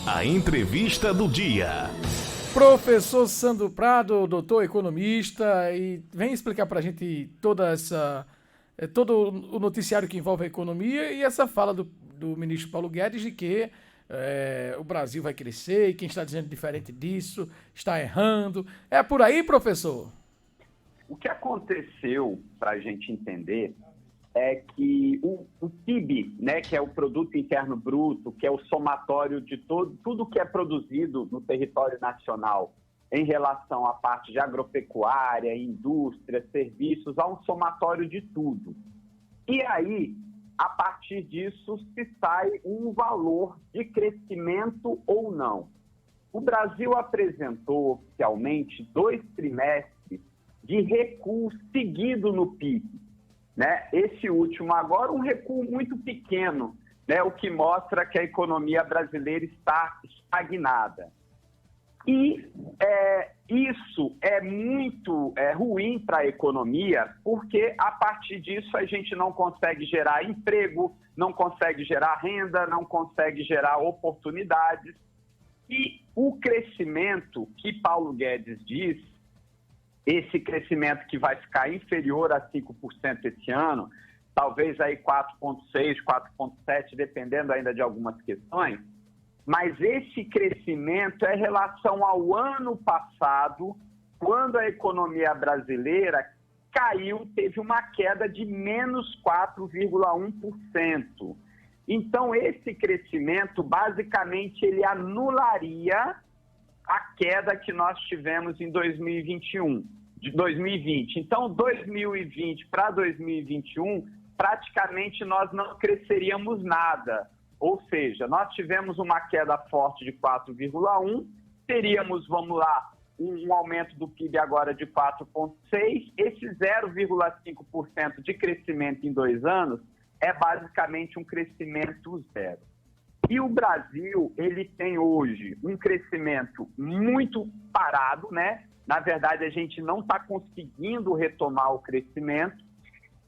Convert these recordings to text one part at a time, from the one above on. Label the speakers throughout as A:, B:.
A: A entrevista do dia.
B: Professor Sandro Prado, doutor economista, e vem explicar para a gente todo o noticiário que envolve a economia e essa fala do ministro Paulo Guedes de que o Brasil vai crescer e quem está dizendo diferente disso está errando. É por aí, professor?
C: O que aconteceu, para a gente entender, é que o PIB, né, que é o Produto Interno Bruto, que é o somatório de tudo que é produzido no território nacional em relação à parte de agropecuária, indústria, serviços, há um somatório de tudo. E aí, a partir disso, se sai um valor de crescimento ou não. O Brasil apresentou oficialmente 2 trimestres de recuo seguido no PIB. Né? Esse último agora, um recuo muito pequeno, né? O que mostra que a economia brasileira está estagnada. E isso é muito ruim para a economia, porque a partir disso a gente não consegue gerar emprego, não consegue gerar renda, não consegue gerar oportunidades. E o crescimento que Paulo Guedes diz, esse crescimento que vai ficar inferior a 5% esse ano, talvez aí 4,6%, 4,7%, dependendo ainda de algumas questões, mas esse crescimento é em relação ao ano passado, quando a economia brasileira caiu, teve uma queda de menos 4,1%. Então, esse crescimento, basicamente, ele anularia a queda que nós tivemos em 2021, de 2020. Então, 2020 para 2021, praticamente nós não cresceríamos nada. Ou seja, nós tivemos uma queda forte de 4,1%, teríamos, vamos lá, um aumento do PIB agora de 4,6%. Esse 0,5% de crescimento em 2 anos é basicamente um crescimento zero. E o Brasil, ele tem hoje um crescimento muito parado, né? Na verdade, a gente não está conseguindo retomar o crescimento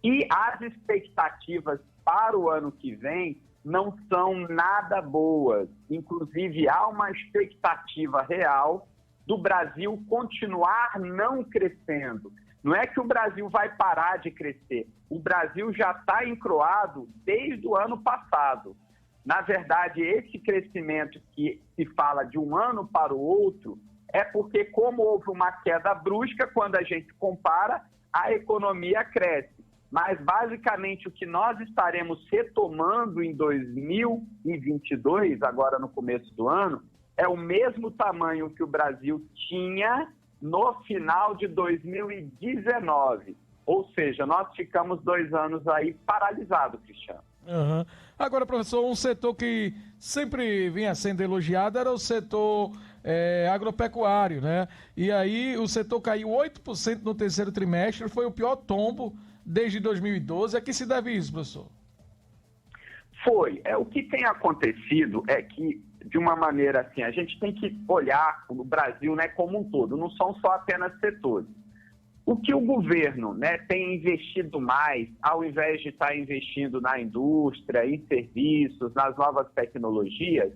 C: e as expectativas para o ano que vem não são nada boas. Inclusive, há uma expectativa real do Brasil continuar não crescendo. Não é que o Brasil vai parar de crescer. O Brasil já está encroado desde o ano passado. Na verdade, esse crescimento que se fala de um ano para o outro é porque, como houve uma queda brusca, quando a gente compara, a economia cresce. Mas, basicamente, o que nós estaremos retomando em 2022, agora no começo do ano, é o mesmo tamanho que o Brasil tinha no final de 2019. Ou seja, nós ficamos 2 anos aí paralisados, Cristiano.
B: Uhum. Agora, professor, um setor que sempre vinha sendo elogiado era o setor agropecuário, né? E aí o setor caiu 8% no terceiro trimestre, foi o pior tombo desde 2012. A que se deve isso, professor?
C: Foi. O que tem acontecido é que, de uma maneira assim, a gente tem que olhar o Brasil, né, como um todo, não são só apenas setores. O que o governo, né, tem investido mais, ao invés de estar investindo na indústria, em serviços, nas novas tecnologias,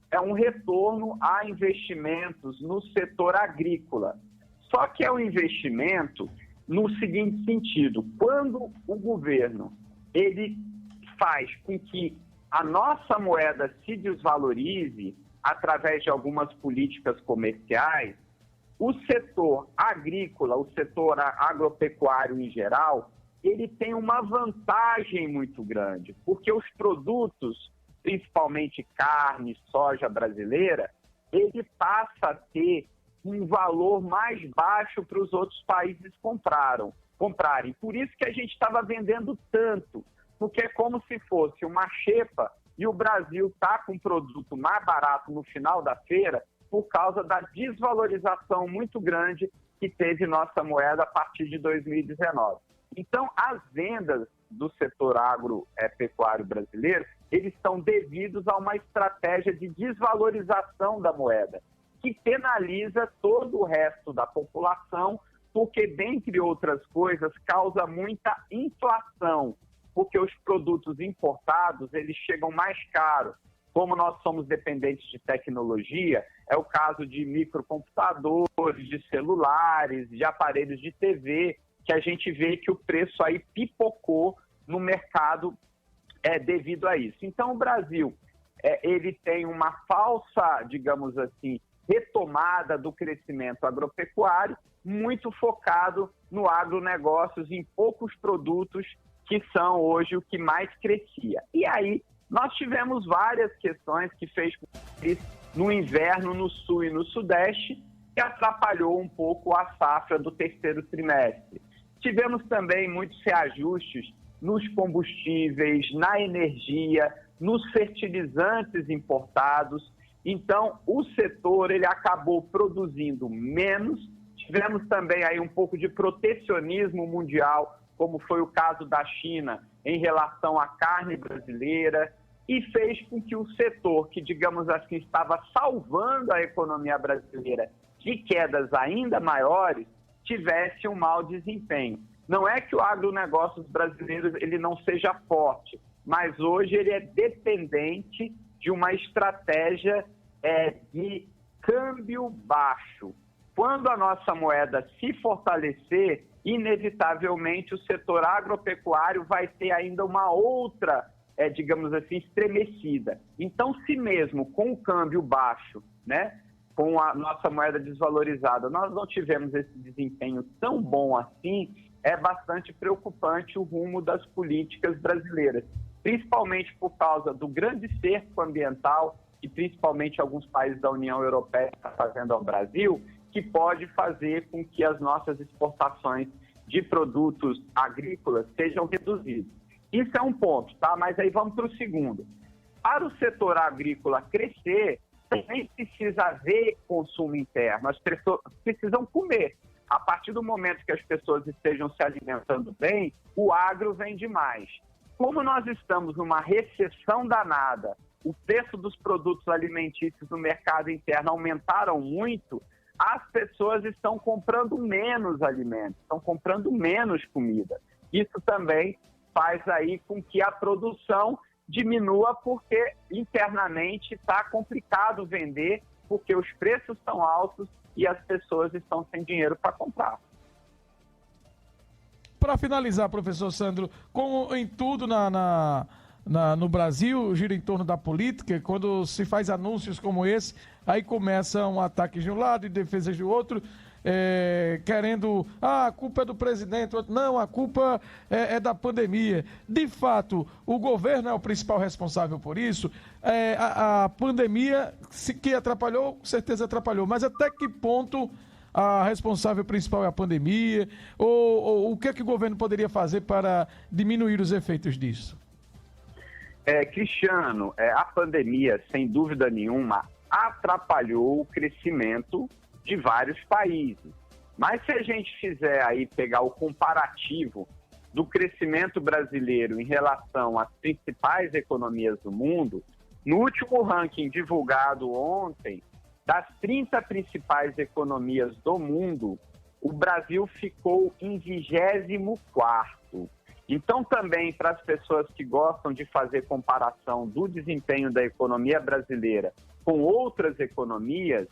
C: é um retorno a investimentos no setor agrícola. Só que é um investimento no seguinte sentido: quando o governo ele faz com que a nossa moeda se desvalorize através de algumas políticas comerciais, o setor agrícola, o setor agropecuário em geral, ele tem uma vantagem muito grande, porque os produtos, principalmente carne, soja brasileira, ele passa a ter um valor mais baixo para os outros países comprarem. Por isso que a gente estava vendendo tanto, porque é como se fosse uma xepa e o Brasil está com um produto mais barato no final da feira, por causa da desvalorização muito grande que teve nossa moeda a partir de 2019. Então, as vendas do setor agropecuário brasileiro, eles estão devidos a uma estratégia de desvalorização da moeda, que penaliza todo o resto da população, porque, dentre outras coisas, causa muita inflação, porque os produtos importados, eles chegam mais caros. como nós somos dependentes de tecnologia, é o caso de microcomputadores, de celulares, de aparelhos de TV, que a gente vê que o preço aí pipocou no mercado devido a isso. Então, o Brasil, ele tem uma falsa, digamos assim, retomada do crescimento agropecuário, muito focado no agronegócios, em poucos produtos que são hoje o que mais crescia. E aí, nós tivemos várias questões que fez no inverno, no sul e no sudeste, que atrapalhou um pouco a safra do terceiro trimestre. Tivemos também muitos reajustes nos combustíveis, na energia, nos fertilizantes importados. Então, o setor ele acabou produzindo menos. Tivemos também aí um pouco de protecionismo mundial, como foi o caso da China em relação à carne brasileira, e fez com que o setor que, digamos assim, estava salvando a economia brasileira de quedas ainda maiores, tivesse um mau desempenho. Não é que o agronegócio brasileiro ele não seja forte, mas hoje ele é dependente de uma estratégia de câmbio baixo. Quando a nossa moeda se fortalecer, inevitavelmente o setor agropecuário vai ter ainda uma outra, digamos assim, estremecida. Então, se mesmo com o câmbio baixo, né, com a nossa moeda desvalorizada, nós não tivemos esse desempenho tão bom assim, é bastante preocupante o rumo das políticas brasileiras, principalmente por causa do grande cerco ambiental que principalmente alguns países da União Europeia estão fazendo ao Brasil, que pode fazer com que as nossas exportações de produtos agrícolas sejam reduzidas. Isso é um ponto, tá? Mas aí vamos para o segundo. Para o setor agrícola crescer, também precisa haver consumo interno. As pessoas precisam comer. A partir do momento que as pessoas estejam se alimentando bem, o agro vende mais. Como nós estamos numa recessão danada, o preço dos produtos alimentícios no mercado interno aumentaram muito, as pessoas estão comprando menos alimentos, estão comprando menos comida. Isso também faz aí com que a produção diminua, porque internamente está complicado vender, porque os preços estão altos e as pessoas estão sem dinheiro para comprar.
B: Para finalizar, professor Sandro, como em tudo no Brasil, gira em torno da política, quando se faz anúncios como esse, aí começam ataques de um lado e defesas do outro, querendo, a culpa é do presidente, não, a culpa é da pandemia. De fato, o governo é o principal responsável por isso. A pandemia, que atrapalhou, com certeza atrapalhou, mas até que ponto a responsável principal é a pandemia? Ou o que é que o governo poderia fazer para diminuir os efeitos disso?
C: Cristiano, a pandemia, sem dúvida nenhuma, atrapalhou o crescimento de vários países. Mas se a gente fizer aí pegar o comparativo do crescimento brasileiro em relação às principais economias do mundo, no último ranking divulgado ontem, das 30 principais economias do mundo, o Brasil ficou em 24º. Então, também, para as pessoas que gostam de fazer comparação do desempenho da economia brasileira com outras economias,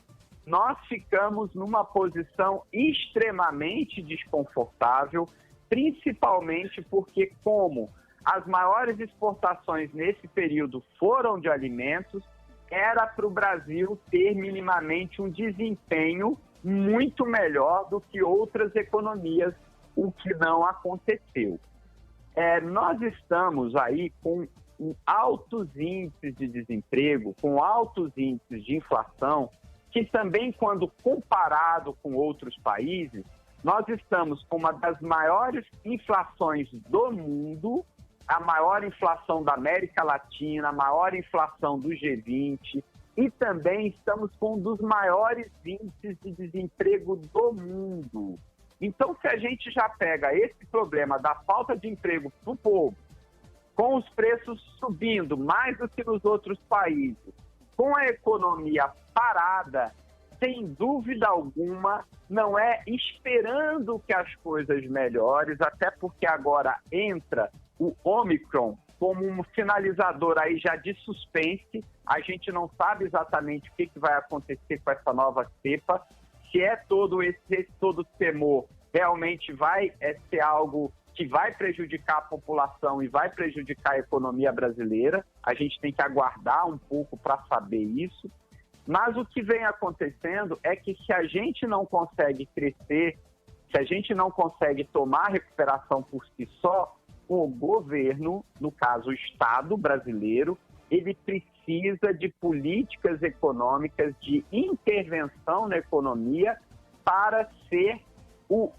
C: nós ficamos numa posição extremamente desconfortável, principalmente porque, como as maiores exportações nesse período foram de alimentos, era para o Brasil ter minimamente um desempenho muito melhor do que outras economias, o que não aconteceu. Nós estamos aí com altos índices de desemprego, com altos índices de inflação, que também, quando comparado com outros países, nós estamos com uma das maiores inflações do mundo, a maior inflação da América Latina, a maior inflação do G20, e também estamos com um dos maiores índices de desemprego do mundo. Então, se a gente já pega esse problema da falta de emprego para o povo, com os preços subindo mais do que nos outros países, com a economia parada, sem dúvida alguma, não é esperando que as coisas melhorem, até porque agora entra o Omicron, como um sinalizador aí já de suspense. A gente não sabe exatamente o que vai acontecer com essa nova cepa, se é todo temor realmente vai ser algo que vai prejudicar a população e vai prejudicar a economia brasileira. A gente tem que aguardar um pouco para saber isso. Mas o que vem acontecendo é que se a gente não consegue crescer, se a gente não consegue tomar a recuperação por si só, o governo, no caso o Estado brasileiro, ele precisa de políticas econômicas, de intervenção na economia para ser o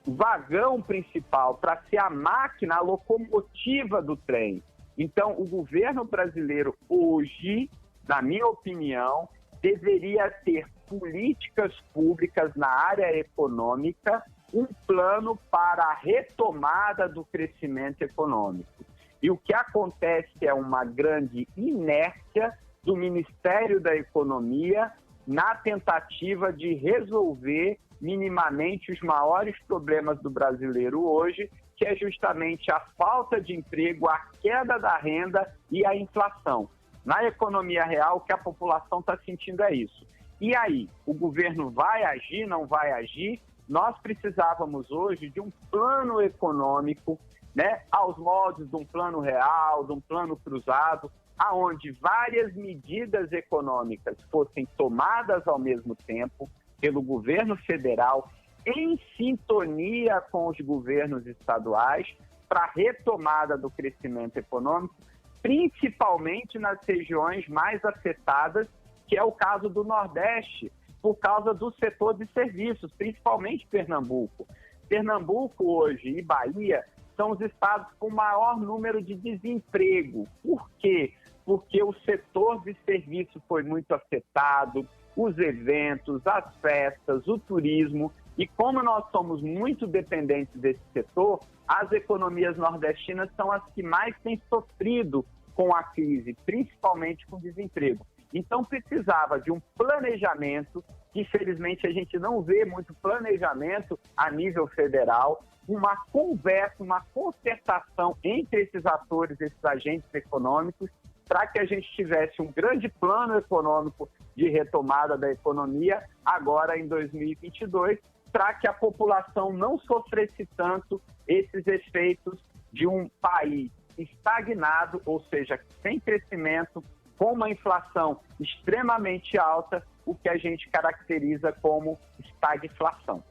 C: vagão principal, para ser a máquina, a locomotiva do trem. Então, o governo brasileiro hoje, na minha opinião, deveria ter políticas públicas na área econômica, um plano para a retomada do crescimento econômico. E o que acontece é uma grande inércia do Ministério da Economia na tentativa de resolver minimamente os maiores problemas do brasileiro hoje, que é justamente a falta de emprego, a queda da renda e a inflação. Na economia real, o que a população está sentindo é isso. E aí, o governo vai agir, não vai agir? Nós precisávamos hoje de um plano econômico, né, aos moldes de um plano real, de um plano cruzado, aonde várias medidas econômicas fossem tomadas ao mesmo tempo pelo governo federal, em sintonia com os governos estaduais, para a retomada do crescimento econômico, principalmente nas regiões mais afetadas, que é o caso do Nordeste, por causa do setor de serviços, principalmente Pernambuco. Pernambuco hoje e Bahia são os estados com maior número de desemprego. Por quê? Porque o setor de serviço foi muito afetado, os eventos, as festas, o turismo. E como nós somos muito dependentes desse setor, as economias nordestinas são as que mais têm sofrido com a crise, principalmente com o desemprego. Então precisava de um planejamento, que infelizmente a gente não vê muito planejamento a nível federal, uma conversa, uma concertação entre esses atores, esses agentes econômicos, para que a gente tivesse um grande plano econômico de retomada da economia agora em 2022, para que a população não sofresse tanto esses efeitos de um país estagnado, ou seja, sem crescimento, com uma inflação extremamente alta, o que a gente caracteriza como estagflação.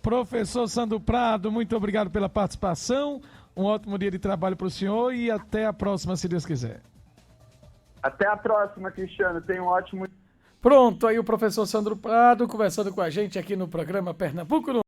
B: Professor Sandro Prado, muito obrigado pela participação, um ótimo dia de trabalho para o senhor e até a próxima, se Deus quiser.
C: Até a próxima, Cristiano, tenha um ótimo...
B: Pronto, aí o professor Sandro Prado conversando com a gente aqui no programa Pernambuco no